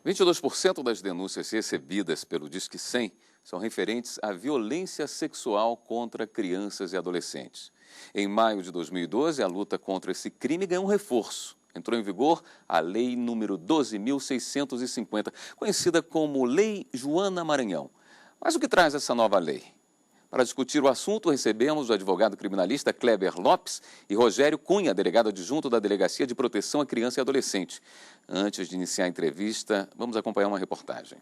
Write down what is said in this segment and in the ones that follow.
22% das denúncias recebidas pelo Disque 100 são referentes à violência sexual contra crianças e adolescentes. Em maio de 2012, a luta contra esse crime ganhou um reforço. Entrou em vigor a Lei número 12.650, conhecida como Lei Joana Maranhão. Mas o que traz essa nova lei? Para discutir o assunto, recebemos o advogado criminalista Kleber Lopes e Rogério Cunha, delegado adjunto da Delegacia de Proteção à Criança e Adolescente. Antes de iniciar a entrevista, vamos acompanhar uma reportagem.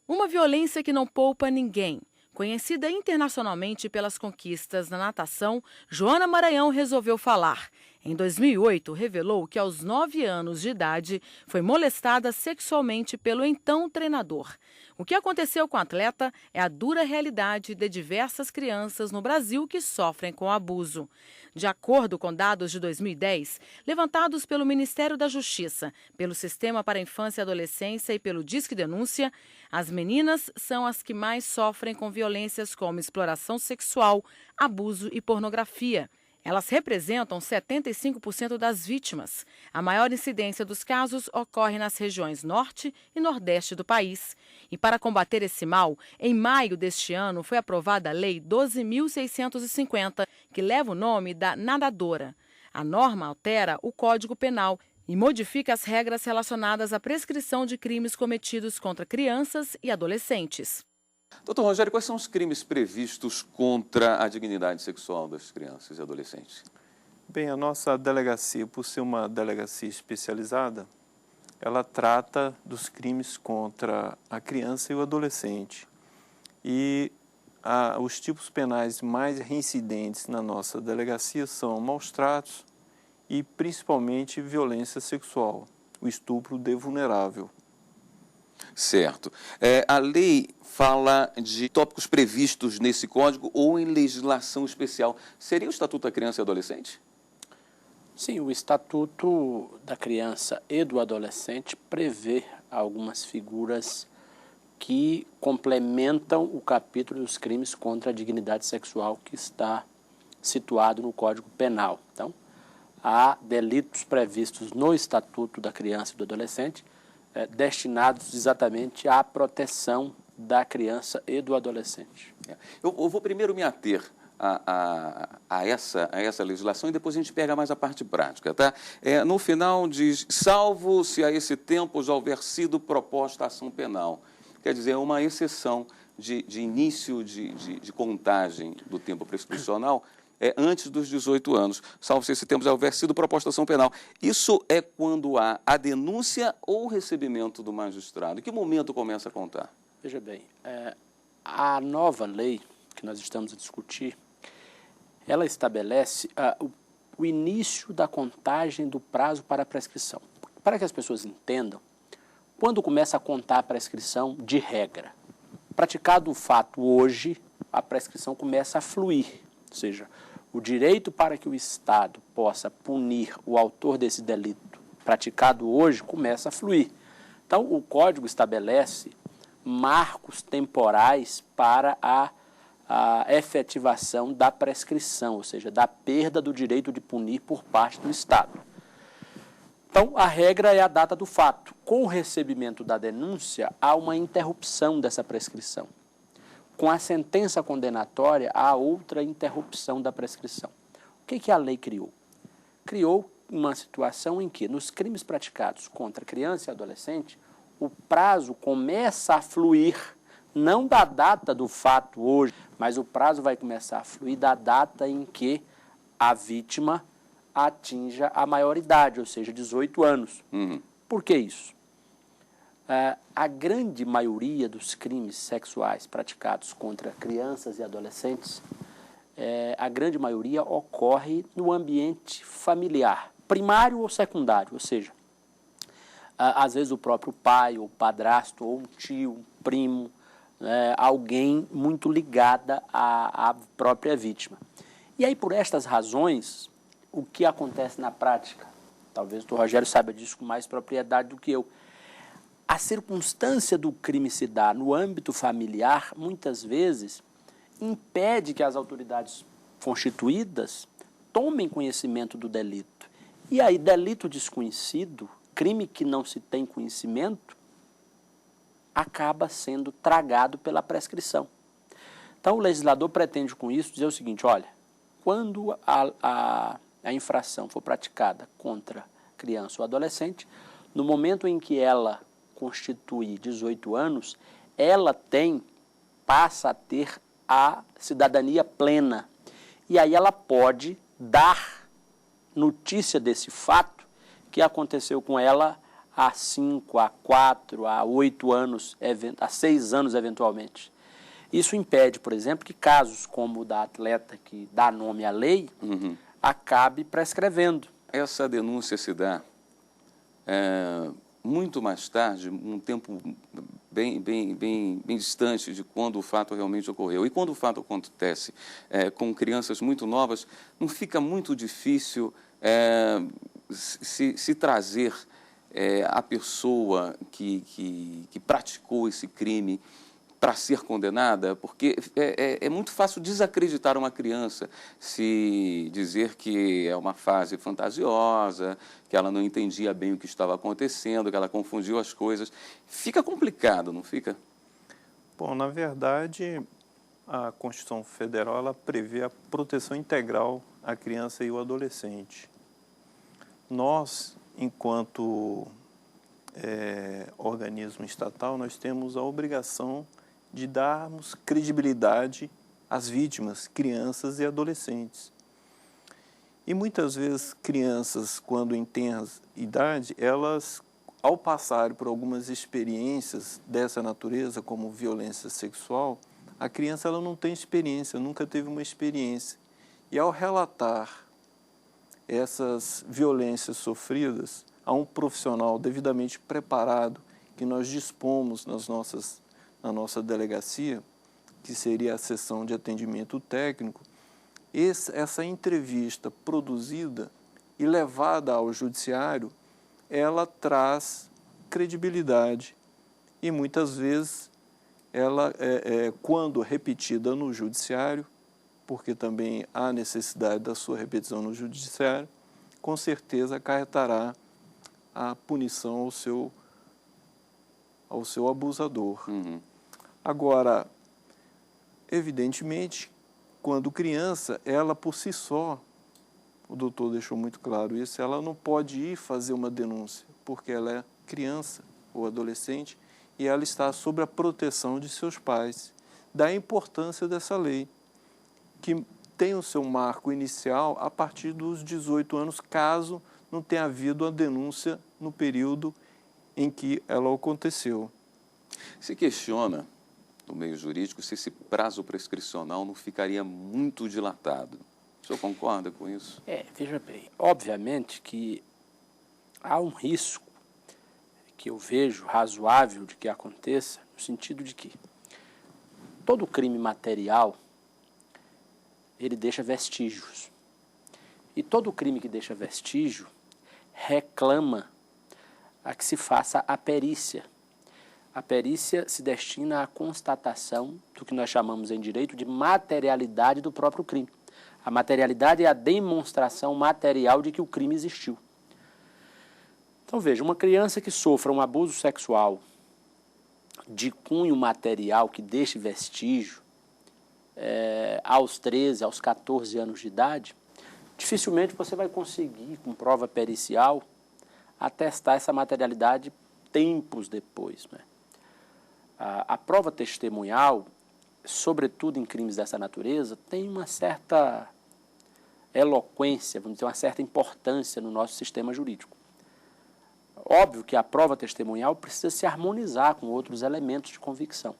Uma violência que não poupa ninguém. Conhecida internacionalmente pelas conquistas na natação, Joana Maranhão resolveu falar. Em 2008, revelou que aos 9 anos de idade foi molestada sexualmente pelo então treinador. O que aconteceu com a atleta é a dura realidade de diversas crianças no Brasil que sofrem com abuso. De acordo com dados de 2010, levantados pelo Ministério da Justiça, pelo Sistema para a Infância e Adolescência e pelo Disque Denúncia, as meninas são as que mais sofrem com violências como exploração sexual, abuso e pornografia. Elas representam 75% das vítimas. A maior incidência dos casos ocorre nas regiões norte e nordeste do país. E para combater esse mal, em maio deste ano foi aprovada a Lei 12.650, que leva o nome da nadadora. A norma altera o Código Penal e modifica as regras relacionadas à prescrição de crimes cometidos contra crianças e adolescentes. Doutor Rogério, quais são os crimes previstos contra a dignidade sexual das crianças e adolescentes? Bem, a nossa delegacia, por ser uma delegacia especializada, ela trata dos crimes contra a criança e o adolescente. E os tipos penais mais reincidentes na nossa delegacia são maus tratos e principalmente violência sexual, o estupro de vulnerável. Certo. A lei fala de tópicos previstos nesse código ou em legislação especial. Seria o Estatuto da Criança e Adolescente? Sim, o Estatuto da Criança e do Adolescente prevê algumas figuras que complementam o capítulo dos crimes contra a dignidade sexual que está situado no Código Penal. Então, há delitos previstos no Estatuto da Criança e do Adolescente destinados exatamente à proteção da criança e do adolescente. Eu vou primeiro me ater a essa legislação e depois a gente pega mais a parte prática, tá? No final diz, salvo se a esse tempo já houver sido proposta a ação penal. Quer dizer, é uma exceção de início de contagem do tempo prescricional antes dos 18 anos, salvo se esse tempo já houver sido proposta a ação penal. Isso é quando há a denúncia ou o recebimento do magistrado. Em que momento começa a contar? Veja bem, a nova lei que nós estamos a discutir, ela estabelece o início da contagem do prazo para a prescrição. Para que as pessoas entendam, quando começa a contar a prescrição de regra? Praticado o fato hoje, a prescrição começa a fluir, ou seja, o direito para que o Estado possa punir o autor desse delito praticado hoje começa a fluir. Então, o Código estabelece marcos temporais para a efetivação da prescrição, ou seja, da perda do direito de punir por parte do Estado. Então, a regra é a data do fato. Com o recebimento da denúncia, há uma interrupção dessa prescrição. Com a sentença condenatória, há outra interrupção da prescrição. O que a lei criou? Criou uma situação em que, nos crimes praticados contra criança e adolescente, o prazo começa a fluir, não da data do fato hoje, mas o prazo vai começar a fluir da data em que a vítima atinja a maioridade, ou seja, 18 anos. Por que isso? A grande maioria dos crimes sexuais praticados contra crianças e adolescentes, a grande maioria ocorre no ambiente familiar, primário ou secundário, ou seja, às vezes o próprio pai, ou padrasto, ou um tio, um primo, alguém muito ligada à própria vítima. E aí, por estas razões, o que acontece na prática? Talvez o Dr. Rogério saiba disso com mais propriedade do que eu. A circunstância do crime se dar no âmbito familiar, muitas vezes, impede que as autoridades constituídas tomem conhecimento do delito. E aí, delito desconhecido, crime que não se tem conhecimento, acaba sendo tragado pela prescrição. Então, o legislador pretende com isso dizer o seguinte, olha, quando a infração for praticada contra criança ou adolescente, no momento em que ela constitui 18 anos, ela passa a ter a cidadania plena. E aí ela pode dar notícia desse fato que aconteceu com ela há 5, há 4, há 8 anos, há 6 anos eventualmente. Isso impede, por exemplo, que casos como o da atleta que dá nome à lei, acabe prescrevendo. Essa denúncia se dá muito mais tarde, um tempo bem distante de quando o fato realmente ocorreu. E quando o fato acontece com crianças muito novas, não fica muito difícil se trazer a pessoa que praticou esse crime para ser condenada, porque é muito fácil desacreditar uma criança, se dizer que é uma fase fantasiosa, que ela não entendia bem o que estava acontecendo, que ela confundiu as coisas. Fica complicado, não fica? Bom, na verdade, a Constituição Federal ela prevê a proteção integral à criança e ao adolescente. Nós, enquanto organismo estatal, nós temos a obrigação de darmos credibilidade às vítimas, crianças e adolescentes. E muitas vezes crianças, quando em tenra idade, elas, ao passarem por algumas experiências dessa natureza, como violência sexual, a criança ela não tem experiência, nunca teve uma experiência. E ao relatar essas violências sofridas a um profissional devidamente preparado, que nós dispomos na nossa delegacia, que seria a seção de atendimento técnico, essa entrevista produzida e levada ao judiciário, ela traz credibilidade e muitas vezes ela, quando repetida no judiciário, porque também há necessidade da sua repetição no judiciário, com certeza acarretará a punição ao seu abusador. Agora, evidentemente, quando criança, ela por si só, o doutor deixou muito claro isso, ela não pode ir fazer uma denúncia, porque ela é criança ou adolescente e ela está sob a proteção de seus pais. Daí a importância dessa lei, que tem o seu marco inicial a partir dos 18 anos, caso não tenha havido a denúncia no período em que ela aconteceu. Se questiona, no meio jurídico, se esse prazo prescricional não ficaria muito dilatado. O senhor concorda com isso? Veja bem, obviamente que há um risco que eu vejo razoável de que aconteça, no sentido de que todo crime material, ele deixa vestígios. E todo crime que deixa vestígio reclama a que se faça a perícia. A perícia se destina à constatação do que nós chamamos em direito de materialidade do próprio crime. A materialidade é a demonstração material de que o crime existiu. Então, veja, uma criança que sofra um abuso sexual de cunho material que deixe vestígio aos 13, aos 14 anos de idade, dificilmente você vai conseguir, com prova pericial, atestar essa materialidade tempos depois, né? A prova testemunhal, sobretudo em crimes dessa natureza, tem uma certa eloquência, vamos dizer, uma certa importância no nosso sistema jurídico. Óbvio que a prova testemunhal precisa se harmonizar com outros elementos de convicção.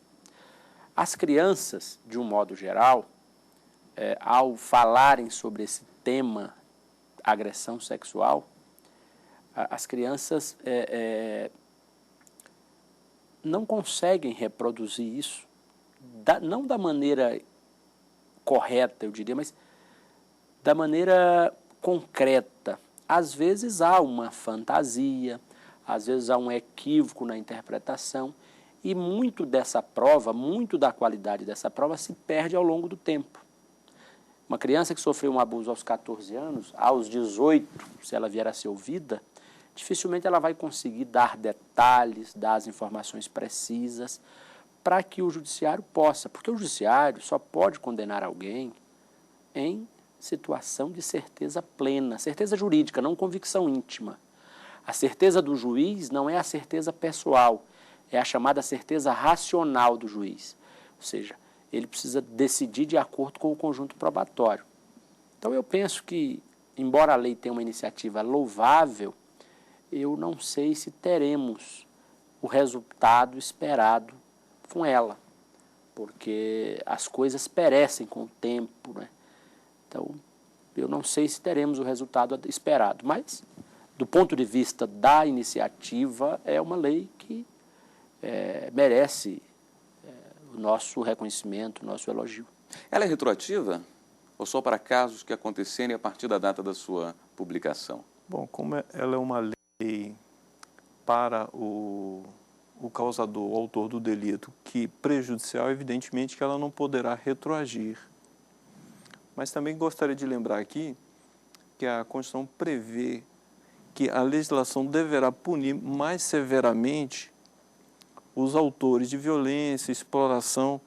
As crianças, de um modo geral, ao falarem sobre esse tema, agressão sexual, as crianças não conseguem reproduzir isso, não da maneira correta, eu diria, mas da maneira concreta. Às vezes há uma fantasia, às vezes há um equívoco na interpretação, e muito dessa prova, muito da qualidade dessa prova se perde ao longo do tempo. Uma criança que sofreu um abuso aos 14 anos, aos 18, se ela vier a ser ouvida, dificilmente ela vai conseguir dar detalhes, dar as informações precisas para que o judiciário possa, porque o judiciário só pode condenar alguém em situação de certeza plena, certeza jurídica, não convicção íntima. A certeza do juiz não é a certeza pessoal, é a chamada certeza racional do juiz. Ou seja, ele precisa decidir de acordo com o conjunto probatório. Então eu penso que, embora a lei tenha uma iniciativa louvável, eu não sei se teremos o resultado esperado com ela, porque as coisas perecem com o tempo, né? Então, eu não sei se teremos o resultado esperado, mas, do ponto de vista da iniciativa, é uma lei que merece o nosso reconhecimento, o nosso elogio. Ela é retroativa ou só para casos que acontecerem a partir da data da sua publicação? Bom, como ela é uma lei para o causador, o autor do delito, que prejudicial, evidentemente que ela não poderá retroagir. Mas também gostaria de lembrar aqui que a Constituição prevê que a legislação deverá punir mais severamente os autores de violência, exploração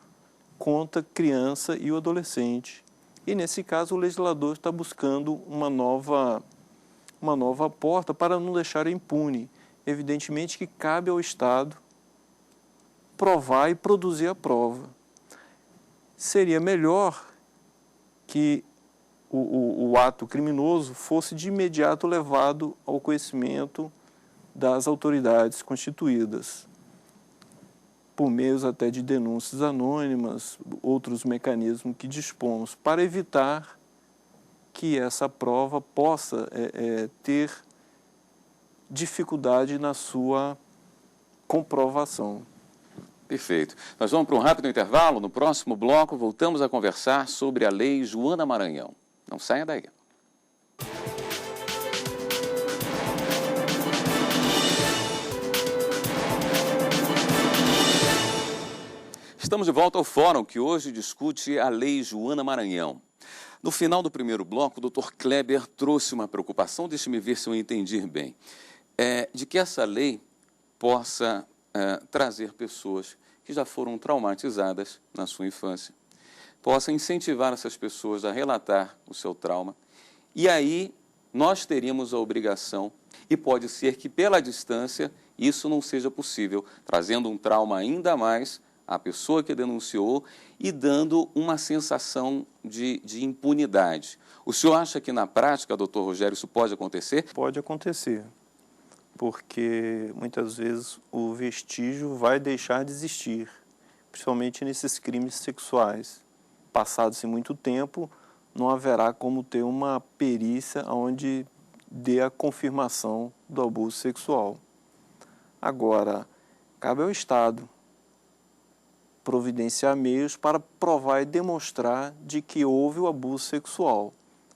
contra criança e o adolescente. E, nesse caso, o legislador está buscando uma nova porta para não deixar impune. Evidentemente que cabe ao Estado provar e produzir a prova. Seria melhor que o ato criminoso fosse de imediato levado ao conhecimento das autoridades constituídas, por meios até de denúncias anônimas, outros mecanismos que dispomos, para evitar que essa prova possa ter dificuldade na sua comprovação. Perfeito. Nós vamos para um rápido intervalo. No próximo bloco, voltamos a conversar sobre a Lei Joana Maranhão. Não saia daí. Estamos de volta ao fórum que hoje discute a Lei Joana Maranhão. No final do primeiro bloco, o Dr. Kleber trouxe uma preocupação, deixe-me ver se eu entendi bem, de que essa lei possa trazer pessoas que já foram traumatizadas na sua infância, possa incentivar essas pessoas a relatar o seu trauma, e aí nós teríamos a obrigação, e pode ser que pela distância isso não seja possível, trazendo um trauma ainda mais à pessoa que denunciou e dando uma sensação de impunidade. O senhor acha que na prática, doutor Rogério, isso pode acontecer? Pode acontecer, porque muitas vezes o vestígio vai deixar de existir, principalmente nesses crimes sexuais. Passado-se muito tempo, não haverá como ter uma perícia onde dê a confirmação do abuso sexual. Agora, cabe ao Estado providenciar meios para provar e demonstrar de que houve o abuso sexual.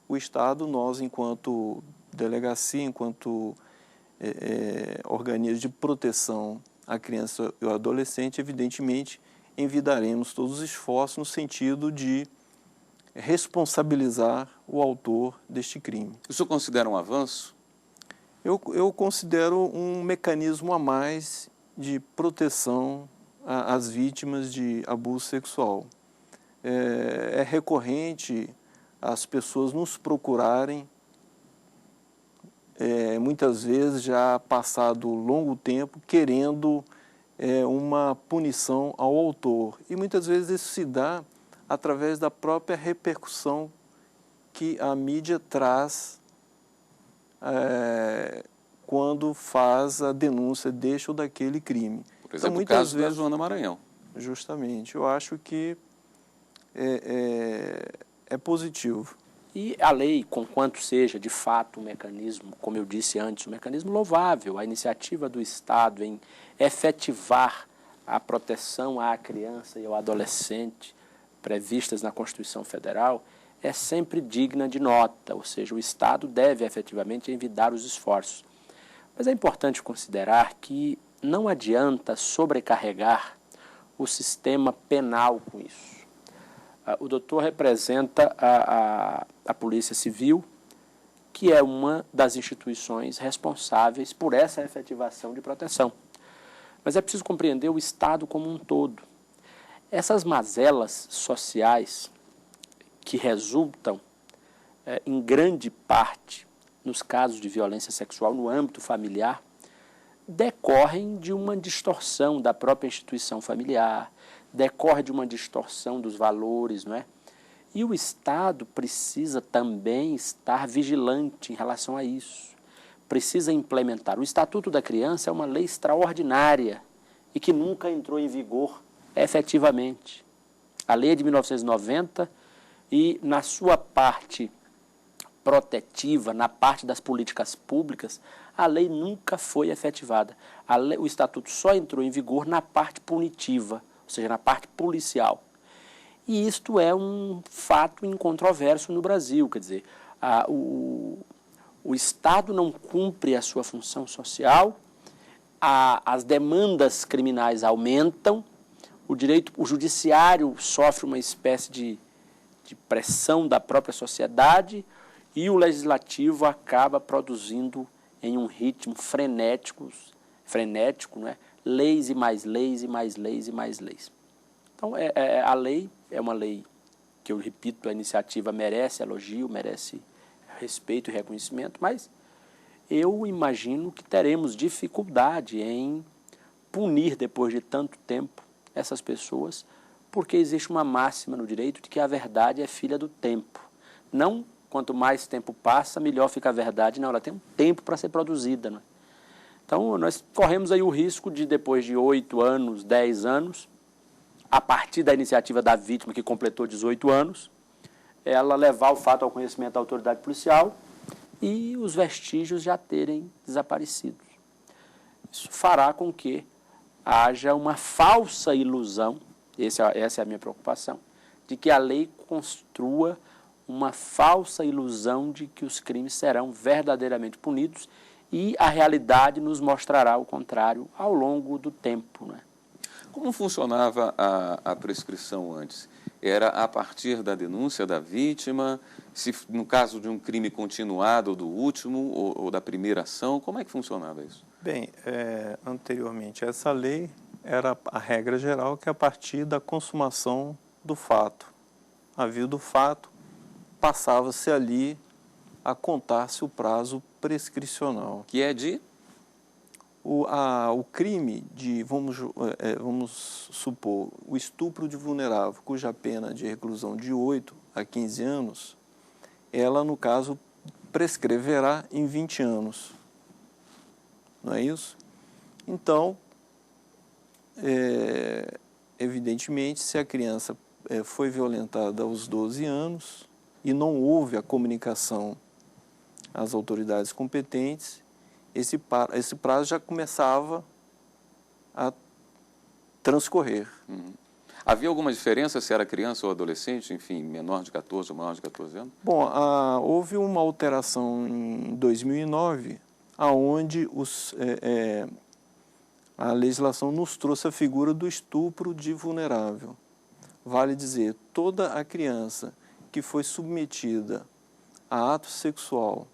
O Estado, nós, enquanto delegacia, enquanto organismo de proteção à criança e ao adolescente, evidentemente, envidaremos todos os esforços no sentido de responsabilizar o autor deste crime. O senhor considera um avanço? Eu considero um mecanismo a mais de proteção às vítimas de abuso sexual. É recorrente as pessoas nos procurarem, muitas vezes já passado longo tempo, querendo uma punição ao autor. E muitas vezes isso se dá através da própria repercussão que a mídia traz quando faz a denúncia deste ou daquele crime. Por exemplo, o caso da Joana Maranhão. Justamente, eu acho que é positivo. E a lei, conquanto seja de fato um mecanismo, como eu disse antes, um mecanismo louvável, a iniciativa do Estado em efetivar a proteção à criança e ao adolescente previstas na Constituição Federal, é sempre digna de nota, ou seja, o Estado deve efetivamente envidar os esforços. Mas é importante considerar que não adianta sobrecarregar o sistema penal com isso. O doutor representa a Polícia Civil que é uma das instituições responsáveis por essa efetivação de proteção. Mas é preciso compreender o Estado como um todo. Essas mazelas sociais que resultam, em grande parte, nos casos de violência sexual no âmbito familiar, decorrem de uma distorção da própria instituição familiar, decorre de uma distorção dos valores, não é? E o Estado precisa também estar vigilante em relação a isso. Precisa implementar. O Estatuto da Criança é uma lei extraordinária e que nunca entrou em vigor efetivamente. A lei é de 1990 e, na sua parte protetiva, na parte das políticas públicas, a lei nunca foi efetivada. O Estatuto só entrou em vigor na parte punitiva, ou seja, na parte policial. E isto é um fato incontroverso no Brasil, quer dizer, o Estado não cumpre a sua função social, as demandas criminais aumentam, o judiciário sofre uma espécie de pressão da própria sociedade e o legislativo acaba produzindo em um ritmo frenético, não é? Leis e mais leis e mais leis e mais leis. Então, a lei é uma lei que, eu repito, a iniciativa merece elogio, merece respeito e reconhecimento, mas eu imagino que teremos dificuldade em punir, depois de tanto tempo, essas pessoas, porque existe uma máxima no direito de que a verdade é filha do tempo. Não, quanto mais tempo passa, melhor fica a verdade. Não, ela tem um tempo para ser produzida, né? Então, nós corremos aí o risco de, depois de 8 anos, 10 anos, a partir da iniciativa da vítima, que completou 18 anos, ela levar o fato ao conhecimento da autoridade policial e os vestígios já terem desaparecido. Isso fará com que haja uma falsa ilusão, essa é a minha preocupação, de que a lei construa uma falsa ilusão de que os crimes serão verdadeiramente punidos e a realidade nos mostrará o contrário ao longo do tempo, né? Como funcionava a prescrição antes? Era a partir da denúncia da vítima, se no caso de um crime continuado do último ou da primeira ação, como é que funcionava isso? Bem, anteriormente a essa lei era a regra geral que a partir da consumação do fato, havido o fato, passava-se ali a contar-se o prazo prescricional. Que é de? O crime de, vamos supor, o estupro de vulnerável, cuja pena de reclusão de 8 a 15 anos, ela, no caso, prescreverá em 20 anos. Não é isso? Então, evidentemente, se a criança foi violentada aos 12 anos e não houve a comunicação às autoridades competentes, esse prazo já começava a transcorrer. Uhum. Havia alguma diferença se era criança ou adolescente, enfim, menor de 14 ou maior de 14 anos? Bom, houve uma alteração em 2009, aonde a legislação nos trouxe a figura do estupro de vulnerável. Vale dizer, toda a criança que foi submetida a ato sexual,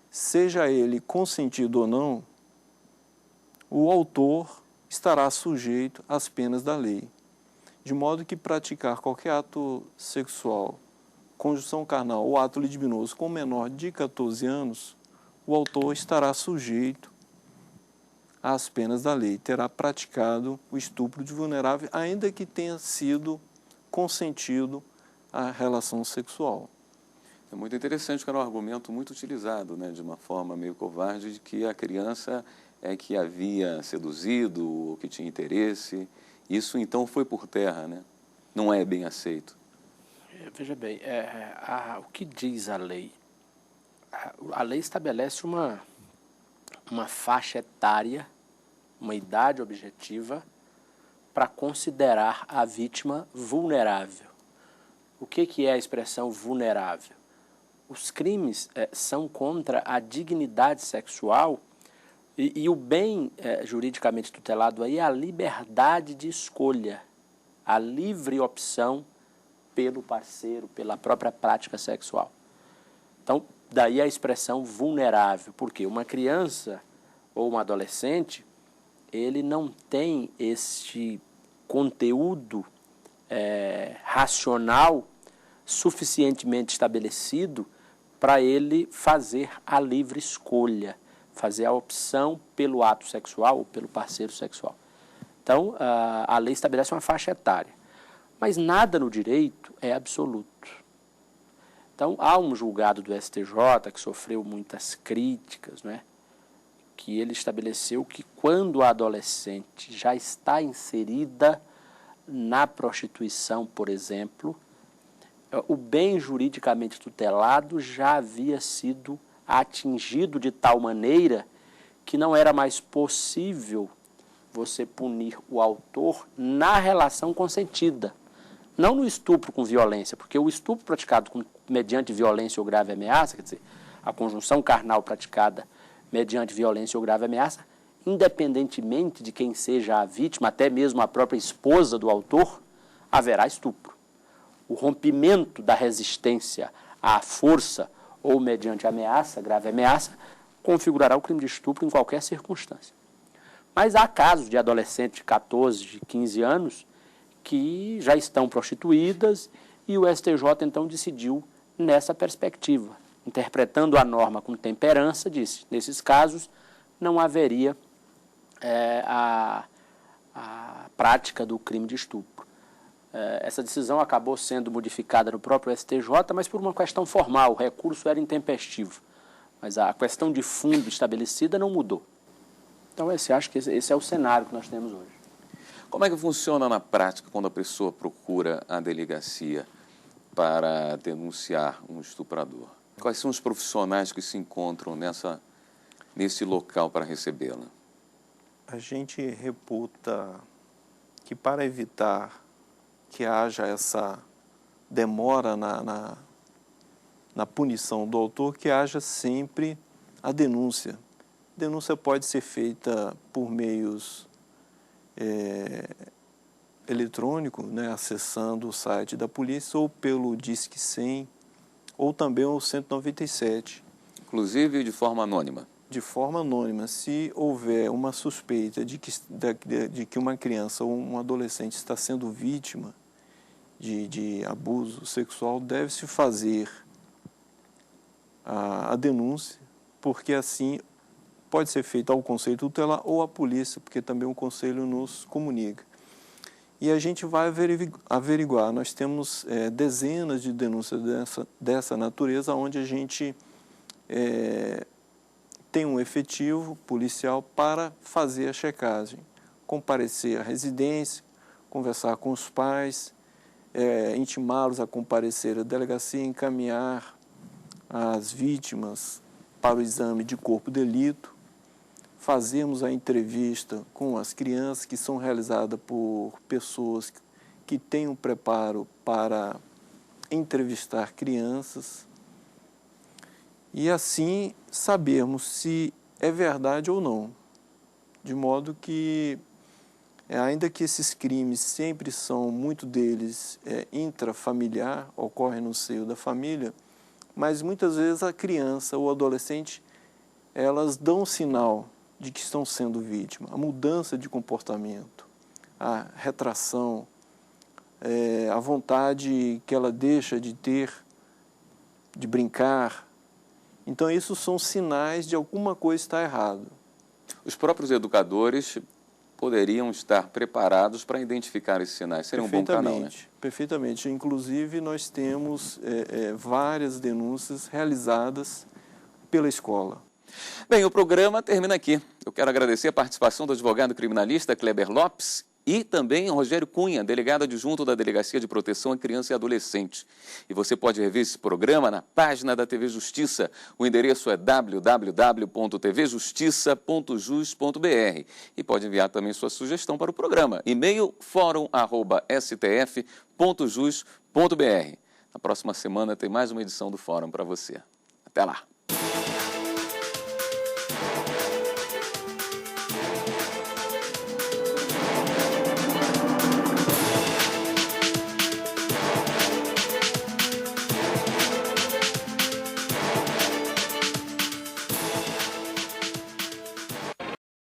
seja ele consentido ou não, o autor estará sujeito às penas da lei. De modo que praticar qualquer ato sexual, conjunção carnal ou ato libidinoso com menor de 14 anos, o autor estará sujeito às penas da lei. Terá praticado o estupro de vulnerável, ainda que tenha sido consentido a relação sexual. É muito interessante que era um argumento muito utilizado, né, de uma forma meio covarde, de que a criança é que havia seduzido ou que tinha interesse. Isso, então, foi por terra, né? Não é bem aceito. Veja bem, o que diz a lei? A lei estabelece uma faixa etária, uma idade objetiva, para considerar a vítima vulnerável. O que é a expressão vulnerável? Os crimes são contra a dignidade sexual e o bem juridicamente tutelado aí é a liberdade de escolha, a livre opção pelo parceiro, pela própria prática sexual. Então, Daí a expressão vulnerável, porque uma criança ou um adolescente, ele não tem este conteúdo racional suficientemente estabelecido para ele fazer a livre escolha, fazer a opção pelo ato sexual ou pelo parceiro sexual. Então, a lei estabelece uma faixa etária, mas nada no direito é absoluto. Então, há um julgado do STJ que sofreu muitas críticas, né, que ele estabeleceu que quando a adolescente já está inserida na prostituição, por exemplo, o bem juridicamente tutelado já havia sido atingido de tal maneira que não era mais possível você punir o autor na relação consentida. Não no estupro com violência, porque o estupro praticado mediante violência ou grave ameaça, quer dizer, a conjunção carnal praticada mediante violência ou grave ameaça, independentemente de quem seja a vítima, até mesmo a própria esposa do autor, haverá estupro. O rompimento da resistência à força ou mediante ameaça, grave ameaça, configurará o crime de estupro em qualquer circunstância. Mas há casos de adolescentes de 14, de 15 anos que já estão prostituídas e o STJ então decidiu nessa perspectiva. Interpretando a norma com temperança, disse, nesses casos não haveria a prática do crime de estupro. Essa decisão acabou sendo modificada no próprio STJ, mas por uma questão formal, o recurso era intempestivo. Mas a questão de fundo estabelecida não mudou. Então, acho que esse é o cenário que nós temos hoje. Como é que funciona na prática quando a pessoa procura a delegacia para denunciar um estuprador? Quais são os profissionais que se encontram nesse local para recebê-la? A gente reputa que para evitar que haja essa demora na punição do autor, que haja sempre a denúncia. A denúncia pode ser feita por meios eletrônicos, né, acessando o site da polícia, ou pelo Disque 100, ou também o 197. Inclusive de forma anônima? De forma anônima. Se houver uma suspeita de que uma criança ou um adolescente está sendo vítima de abuso sexual, deve-se fazer a denúncia, porque assim pode ser feito ao Conselho Tutelar ou à polícia, porque também o Conselho nos comunica. E a gente vai averiguar. Nós temos dezenas de denúncias dessa natureza, onde a gente tem um efetivo policial para fazer a checagem, comparecer à residência, conversar com os pais, intimá-los a comparecer à delegacia, encaminhar as vítimas para o exame de corpo de delito, fazemos a entrevista com as crianças, que são realizadas por pessoas que têm um preparo para entrevistar crianças, e assim sabermos se é verdade ou não, de modo que, ainda que esses crimes sempre são, muito deles, intrafamiliar, ocorrem no seio da família, mas muitas vezes a criança ou o adolescente, elas dão sinal de que estão sendo vítimas. A mudança de comportamento, a retração, a vontade que ela deixa de ter, de brincar. Então, isso são sinais de alguma coisa estar errada. Os próprios educadores poderiam estar preparados para identificar esses sinais. Seria um bom canal, né? Perfeitamente. Inclusive, nós temos várias denúncias realizadas pela escola. Bem, o programa termina aqui. Eu quero agradecer a participação do advogado criminalista Kleber Lopes e também Rogério Cunha, delegado adjunto da Delegacia de Proteção à Criança e Adolescente. E você pode rever esse programa na página da TV Justiça. O endereço é www.tvjustiça.jus.br e pode enviar também sua sugestão para o programa. E-mail forum@stf.jus.br. Na próxima semana tem mais uma edição do Fórum para você. Até lá!